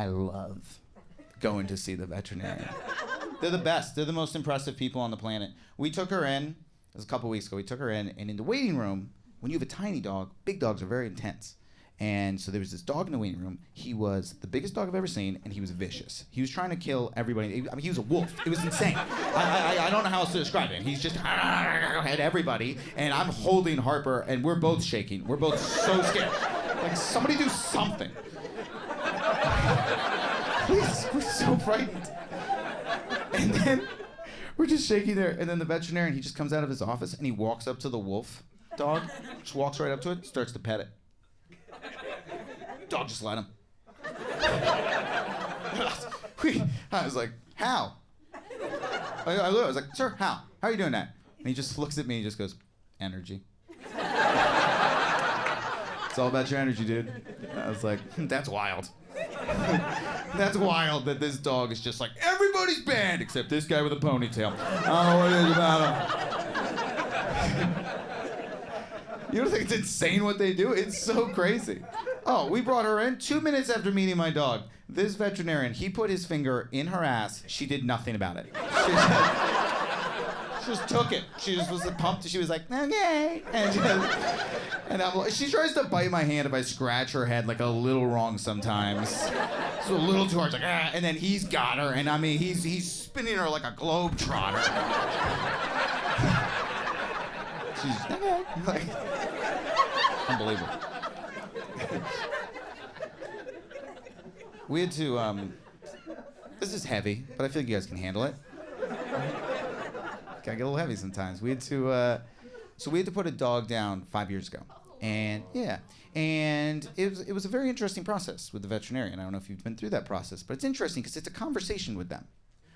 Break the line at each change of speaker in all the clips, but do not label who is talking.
I love going to see the veterinarian. They're the best. They're the most impressive people on the planet. We took her in, it was a couple weeks ago, we took her in, and in the waiting room, when you have a tiny dog, big dogs are very intense. And so there was this dog in the waiting room. He was the biggest dog I've ever seen, and he was vicious. He was trying to kill everybody. I mean, he was a wolf. It was insane. I don't know how else to describe it. He's just at everybody, and I'm holding Harper, and we're both shaking. We're both so scared. Like, somebody do something. Please, we're so frightened. And then we're just shaking there, and then the veterinarian, he just comes out of his office, and he walks up to the wolf dog, just walks right up to it, starts to pet it. Dog just let him. I was like, how? I was like, sir, how? How are you doing that? And he just looks at me and just goes, energy. It's all about your energy, dude. I was like, that's wild. That's wild that this dog is just like, everybody's banned except this guy with a ponytail. I don't know what it is about him. You don't think it's insane what they do? It's so crazy. Oh, we brought her in 2 minutes after meeting my dog. This veterinarian, he put his finger in her ass. She did nothing about it. She just took it. She just was pumped. She was like, okay. And I'm like, she tries to bite my hand if I scratch her head like a little wrong sometimes. So a little too hard, like, ah. And then he's got her, and I mean, he's spinning her like a globetrotter. She's okay. Like, unbelievable. We had to, this is heavy, but I feel like you guys can handle it. Gotta get a little heavy sometimes. We had to put a dog down 5 years ago. And yeah, and it was a very interesting process with the veterinarian. I don't know if you've been through that process, but it's interesting because it's a conversation with them.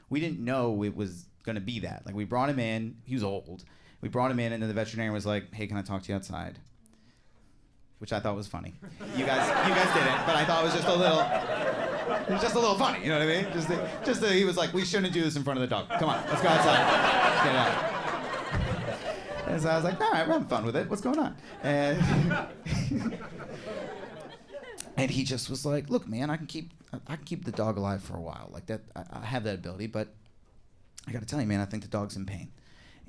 We didn't know it was gonna be that. Like, we brought him in, he was old. We brought him in, and then the veterinarian was like, hey, can I talk to you outside? Which I thought was funny. You guys didn't, but I thought it was just a little funny, you know what I mean? Just that he was like, we shouldn't do this in front of the dog. Come on, let's go outside. Get out. And so I was like, all right, we're having fun with it. What's going on? And he just was like, look, man, I can keep the dog alive for a while. Like that, I have that ability, but I got to tell you, man, I think the dog's in pain.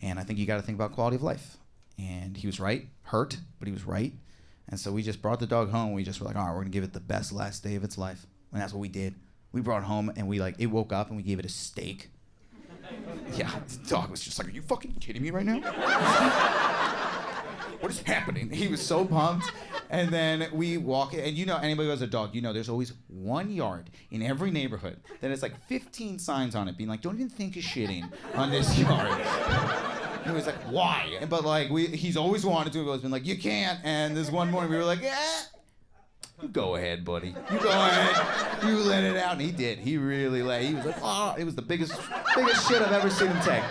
And I think you got to think about quality of life. And he was right, hurt, but he was right. And so we just brought the dog home. We just were like, all right, we're going to give it the best last day of its life. And that's what we did. We brought it home, and it woke up, and we gave it a steak. Yeah, the dog was just like, are you fucking kidding me right now? What is happening? He was so pumped. And then we walk, and you know, anybody who has a dog, you know there's always one yard in every neighborhood that has like 15 signs on it being like, don't even think of shitting on this yard. And he was like, why? But like, he's always wanted to. He's always been like, you can't. And this one morning we were like, you go ahead, buddy. You go ahead. You let it out. And he did. He really he was like, oh, it was the biggest shit I've ever seen him take.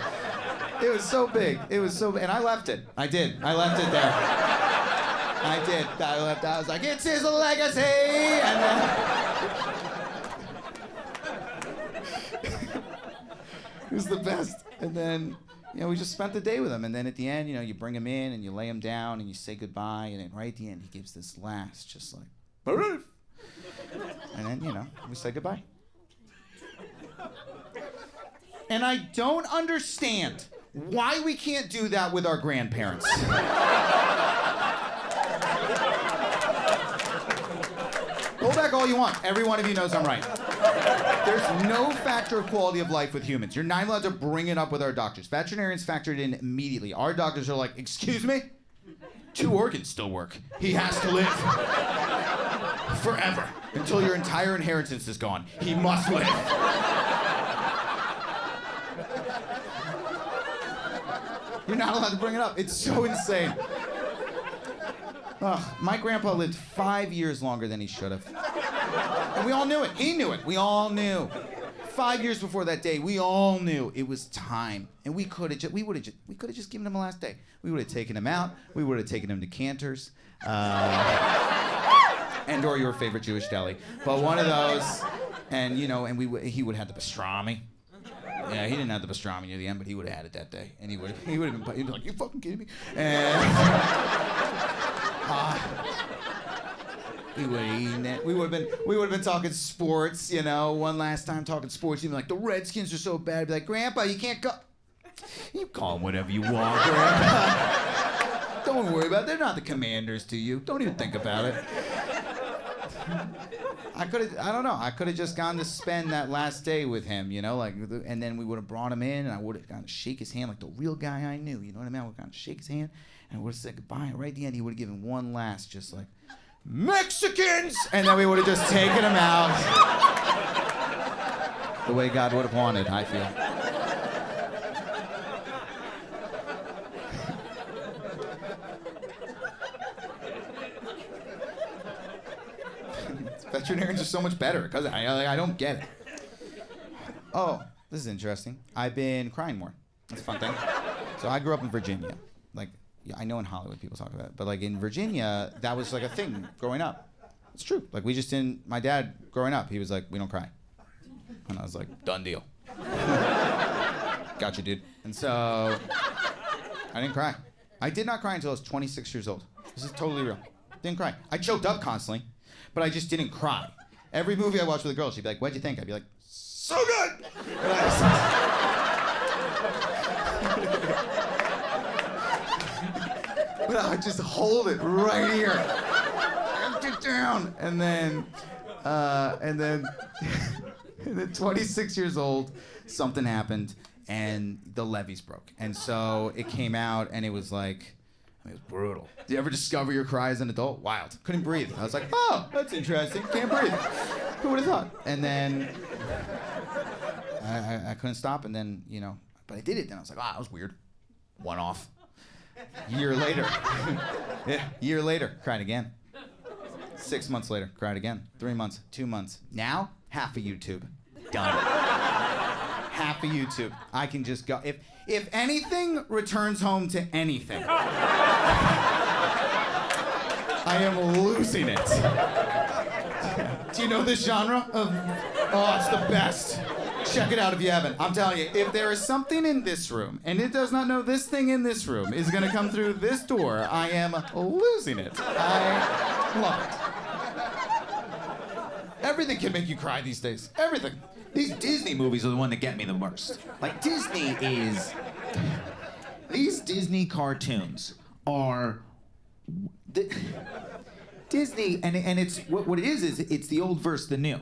It was so big. It was so big. And I left it. I did. I left it there. I did. I was like, it's his legacy. And it was the best. And then, you know, we just spent the day with him. And then at the end, you know, you bring him in and you lay him down and you say goodbye. And then right at the end, he gives this last, just like, and then, you know, we say goodbye. And I don't understand why we can't do that with our grandparents. Go back all you want. Every one of you knows I'm right. There's no factor of quality of life with humans. You're not allowed to bring it up with our doctors. Veterinarians factor it in immediately. Our doctors are like, excuse me? 2 organs still work. He has to live. Forever. Until your entire inheritance is gone. He must live. You're not allowed to bring it up. It's so insane. My grandpa lived 5 years longer than he should have. And we all knew it. He knew it. We all knew. 5 years before that day, we all knew it was time. And we would have just given him a last day. We would have taken him out. We would have taken him to Cantor's. And or your favorite Jewish deli. But one of those, and you know, and he would have had the pastrami. Yeah, he didn't have the pastrami near the end, but he would have had it that day. And he'd be like, you fucking kidding me? And He would have eaten it. We would have been talking sports, you know. One last time talking sports, he'd be like, the Redskins are so bad. I'd be like, Grandpa, you can't go. You call them whatever you want, Grandpa. Don't worry about it. They're not the Commanders to you. Don't even think about it. I don't know. I could have just gone to spend that last day with him, you know, like, and then we would have brought him in, and I would have gone to shake his hand like the real guy I knew, you know what I mean? I would have gone to shake his hand, and I would have said goodbye, and right at the end, he would have given one last, just like, Mexicans! And then we would have just taken him out the way God would have wanted, I feel. Veterinarians are so much better because I don't get it. Oh, this is interesting. I've been crying more. That's a fun thing. So I grew up in Virginia. Like, yeah, I know in Hollywood people talk about it, but like in Virginia, that was like a thing growing up. It's true. Like we just didn't. My dad, growing up, he was like, "We don't cry," and I was like, "Done deal." Gotcha, dude. And so I didn't cry. I did not cry until I was 26 years old. This is totally real. Didn't cry. I choked up constantly. But I just didn't cry. Every movie I watched with a girl, she'd be like, what'd you think? I'd be like, so good! And but I would just hold it right here. Get down. And then 26 years old, something happened, and the levees broke. And so it came out, and it was like, it was brutal. Did you ever discover your cry as an adult? Wild. Couldn't breathe. I was like, oh, that's interesting. Can't breathe. Who would have thought? And then I couldn't stop, and then, you know, but I did it. Then I was like, that was weird. One off. Year later. Yeah, year later, cried again. 6 months later, cried again. 3 months, 2 months. Now, half a YouTube. Done. Half a YouTube. I can just go. If anything returns home to anything, I am losing it. Do you know this genre of, oh, it's the best. Check it out if you haven't. I'm telling you, if there is something in this room, and it does not know this thing in this room is gonna come through this door, I am losing it. I love it. Everything can make you cry these days. Everything. These Disney movies are the one that get me the most. Like these Disney cartoons are Disney, and it's what it is it's the old versus the new.